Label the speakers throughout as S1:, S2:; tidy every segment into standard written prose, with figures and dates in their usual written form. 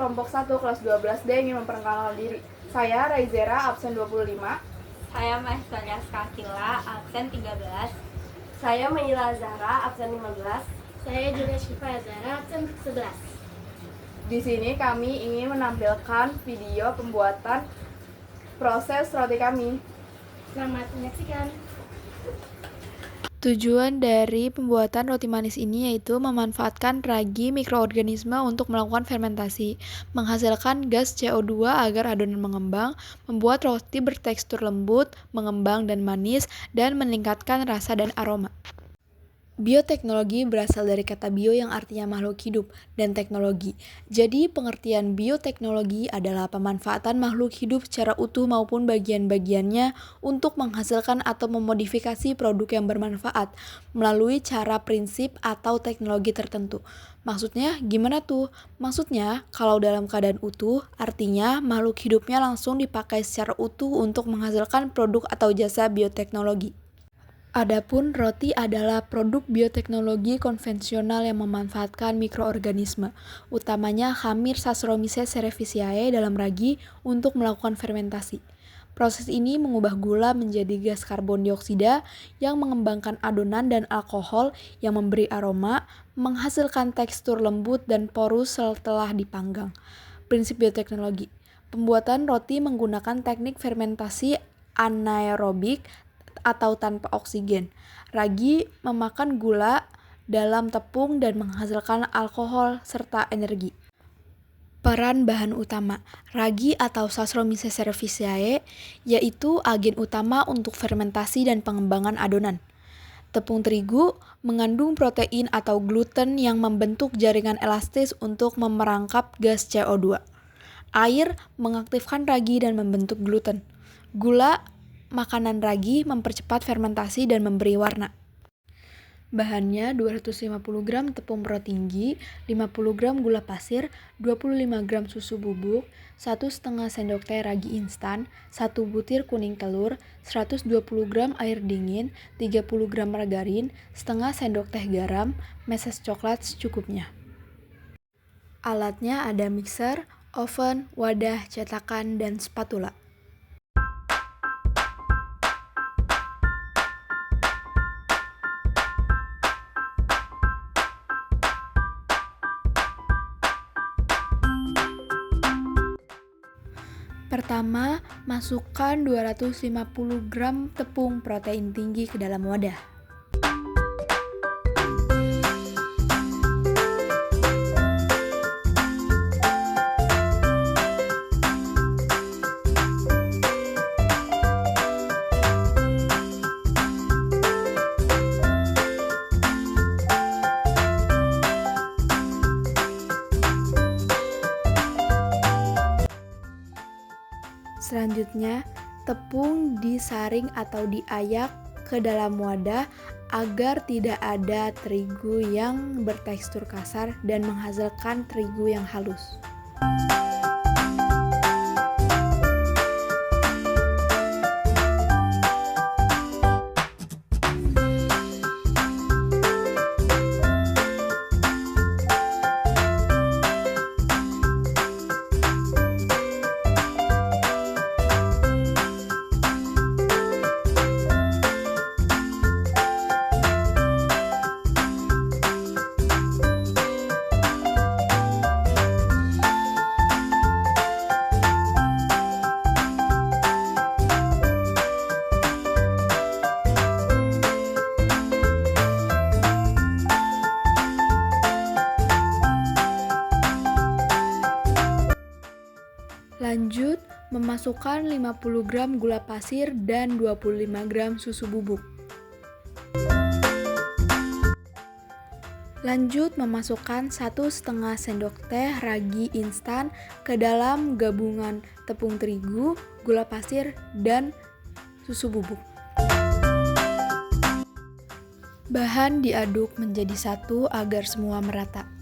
S1: kelompok 1 kelas 12D ingin memperkenalkan diri. Saya Raizera, absen 25.
S2: Saya Maesteria Skakila, absen 13.
S3: Saya Maila Zahra, absen 15.
S4: Saya juga Syifa Zahra, absen 11.
S1: Di sini kami ingin menampilkan video pembuatan proses roti kami.
S4: Selamat menyaksikan.
S5: Tujuan dari pembuatan roti manis ini yaitu memanfaatkan ragi mikroorganisme untuk melakukan fermentasi, menghasilkan gas CO2 agar adonan mengembang, membuat roti bertekstur lembut, mengembang dan manis, dan meningkatkan rasa dan aroma. Bioteknologi berasal dari kata bio yang artinya makhluk hidup dan teknologi. Jadi pengertian bioteknologi adalah pemanfaatan makhluk hidup secara utuh maupun bagian-bagiannya untuk menghasilkan atau memodifikasi produk yang bermanfaat melalui cara prinsip atau teknologi tertentu. Maksudnya gimana tuh? Maksudnya kalau dalam keadaan utuh artinya makhluk hidupnya langsung dipakai secara utuh untuk menghasilkan produk atau jasa bioteknologi. Adapun roti adalah produk bioteknologi konvensional yang memanfaatkan mikroorganisme, utamanya Hamir Saccharomyces cerevisiae dalam ragi untuk melakukan fermentasi. Proses ini mengubah gula menjadi gas karbon dioksida yang mengembangkan adonan dan alkohol yang memberi aroma, menghasilkan tekstur lembut dan porus setelah dipanggang. Prinsip bioteknologi. Pembuatan roti menggunakan teknik fermentasi anaerobik atau tanpa oksigen. Ragi memakan gula dalam tepung dan menghasilkan alkohol serta energi. Peran bahan utama ragi atau Saccharomyces cerevisiae yaitu agen utama untuk fermentasi dan pengembangan adonan. Tepung terigu mengandung protein atau gluten yang membentuk jaringan elastis untuk memerangkap gas CO2. Air mengaktifkan ragi dan membentuk gluten. Gula makanan ragi mempercepat fermentasi dan memberi warna. Bahannya 250 gram tepung pro tinggi, 50 gram gula pasir, 25 gram susu bubuk, 1,5 sendok teh ragi instan, 1 butir kuning telur, 120 gram air dingin, 30 gram margarin, setengah sendok teh garam, meses coklat secukupnya. Alatnya ada mixer, oven, wadah, cetakan, dan spatula. Pertama, masukkan 250 gram tepung protein tinggi ke dalam wadah. Selanjutnya, tepung disaring atau diayak ke dalam wadah agar tidak ada terigu yang bertekstur kasar dan menghasilkan terigu yang halus. Lanjut, memasukkan 50 gram gula pasir dan 25 gram susu bubuk. Lanjut, memasukkan 1,5 sendok teh ragi instan ke dalam gabungan tepung terigu, gula pasir, dan susu bubuk. Bahan diaduk menjadi satu agar semua merata.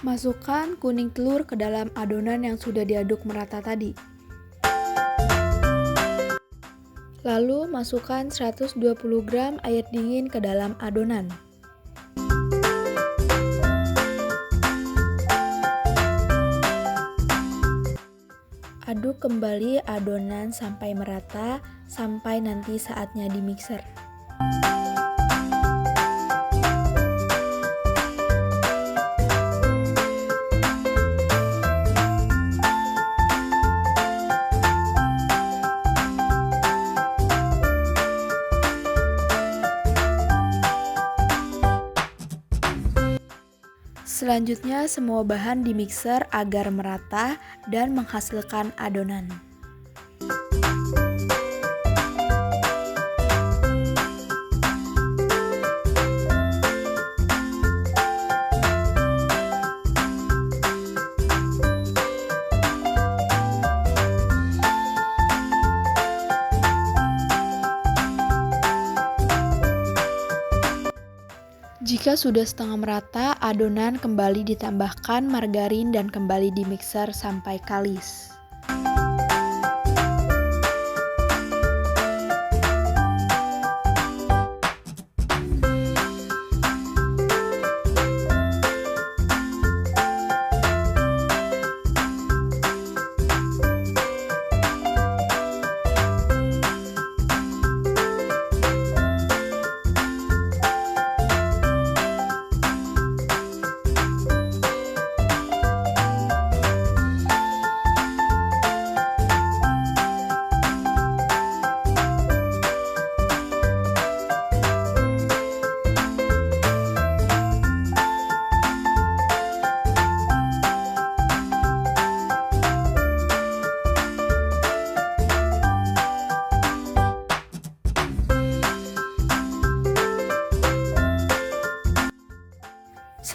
S5: Masukkan kuning telur ke dalam adonan yang sudah diaduk merata tadi. Lalu masukkan 120 gram air dingin ke dalam adonan. Aduk kembali adonan sampai merata, sampai nanti saatnya di mixer. Selanjutnya semua bahan di mixer agar merata dan menghasilkan adonan. Jika sudah setengah merata, adonan kembali ditambahkan margarin dan kembali di mixer sampai kalis.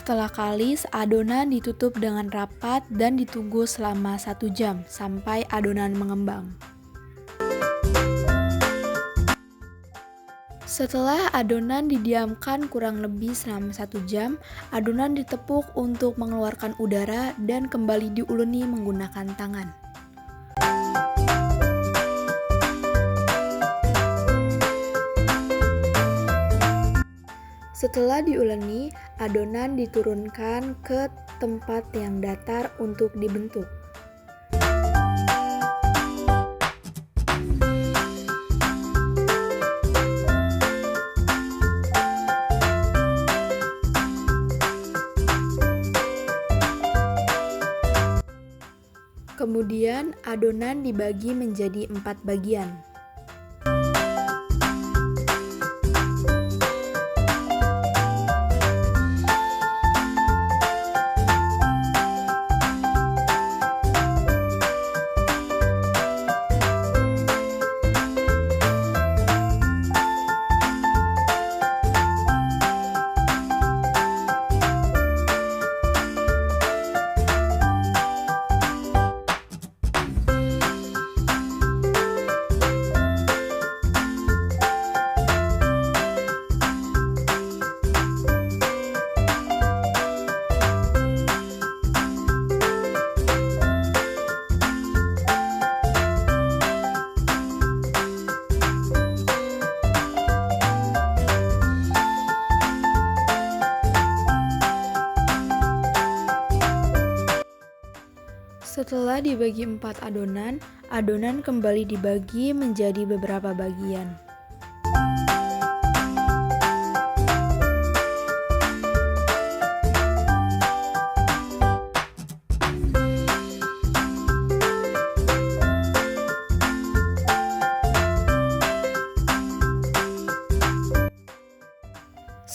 S5: Setelah kalis, adonan ditutup dengan rapat dan ditunggu selama 1 jam sampai adonan mengembang. Setelah adonan didiamkan kurang lebih selama 1 jam, adonan ditepuk untuk mengeluarkan udara dan kembali diuleni menggunakan tangan. Setelah diuleni, adonan diturunkan ke tempat yang datar untuk dibentuk. Kemudian adonan dibagi menjadi 4 bagian. Setelah dibagi 4 adonan, adonan kembali dibagi menjadi beberapa bagian.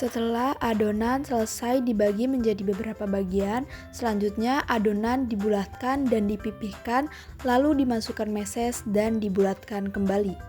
S5: Setelah adonan selesai dibagi menjadi beberapa bagian, selanjutnya adonan dibulatkan dan dipipihkan, lalu dimasukkan meses dan dibulatkan kembali.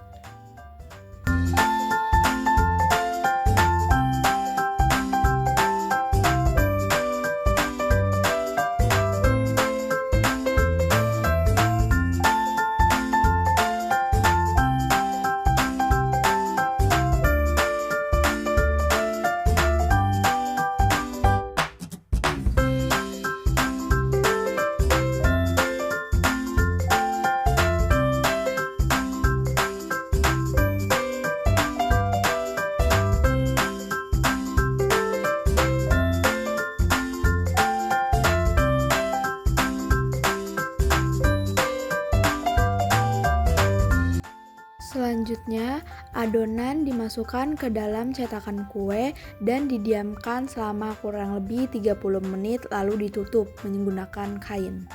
S5: Selanjutnya, adonan dimasukkan ke dalam cetakan kue dan didiamkan selama kurang lebih 30 menit lalu ditutup menggunakan kain.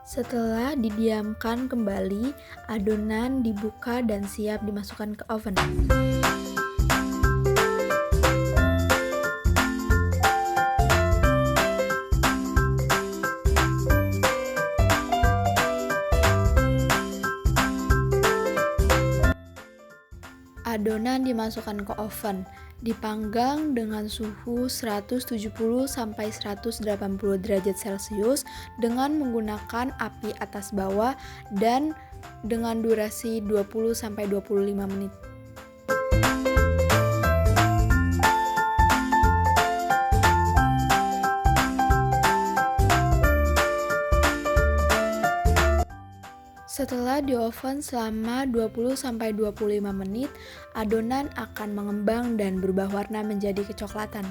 S5: Setelah didiamkan kembali, adonan dibuka dan siap dimasukkan ke oven. Adonan dimasukkan ke oven, dipanggang dengan suhu 170 sampai 180 derajat Celcius dengan menggunakan api atas bawah dan dengan durasi 20 sampai 25 menit. Setelah di oven selama 20-25 menit, adonan akan mengembang dan berubah warna menjadi kecoklatan.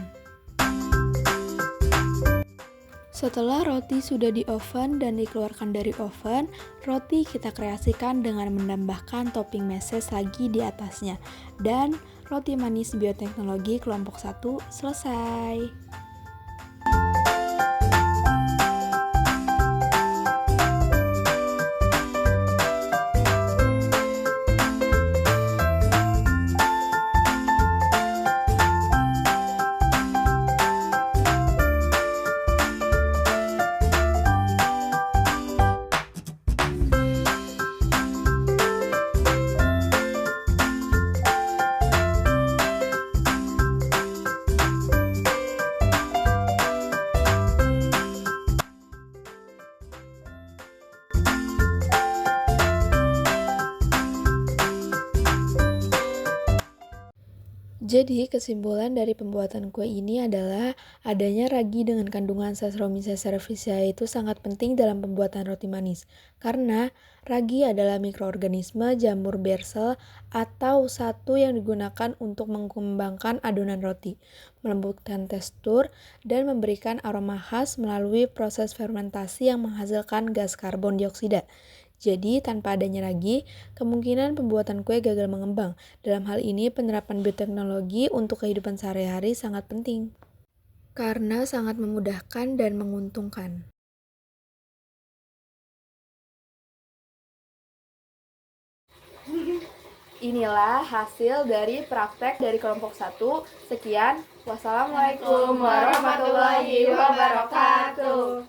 S5: Setelah roti sudah di oven dan dikeluarkan dari oven, roti kita kreasikan dengan menambahkan topping meses lagi di atasnya. Dan roti manis bioteknologi kelompok 1 selesai. Jadi, kesimpulan dari pembuatan kue ini adalah adanya ragi dengan kandungan Saccharomyces cerevisiae itu sangat penting dalam pembuatan roti manis. Karena ragi adalah mikroorganisme jamur bersel atau satu yang digunakan untuk mengembangkan adonan roti, melembutkan tekstur, dan memberikan aroma khas melalui proses fermentasi yang menghasilkan gas karbon dioksida. Jadi, tanpa adanya ragi, kemungkinan pembuatan kue gagal mengembang. Dalam hal ini, penerapan bioteknologi untuk kehidupan sehari-hari sangat penting. Karena sangat memudahkan dan menguntungkan.
S1: Inilah hasil dari praktek dari kelompok 1. Sekian. Wassalamualaikum warahmatullahi wabarakatuh.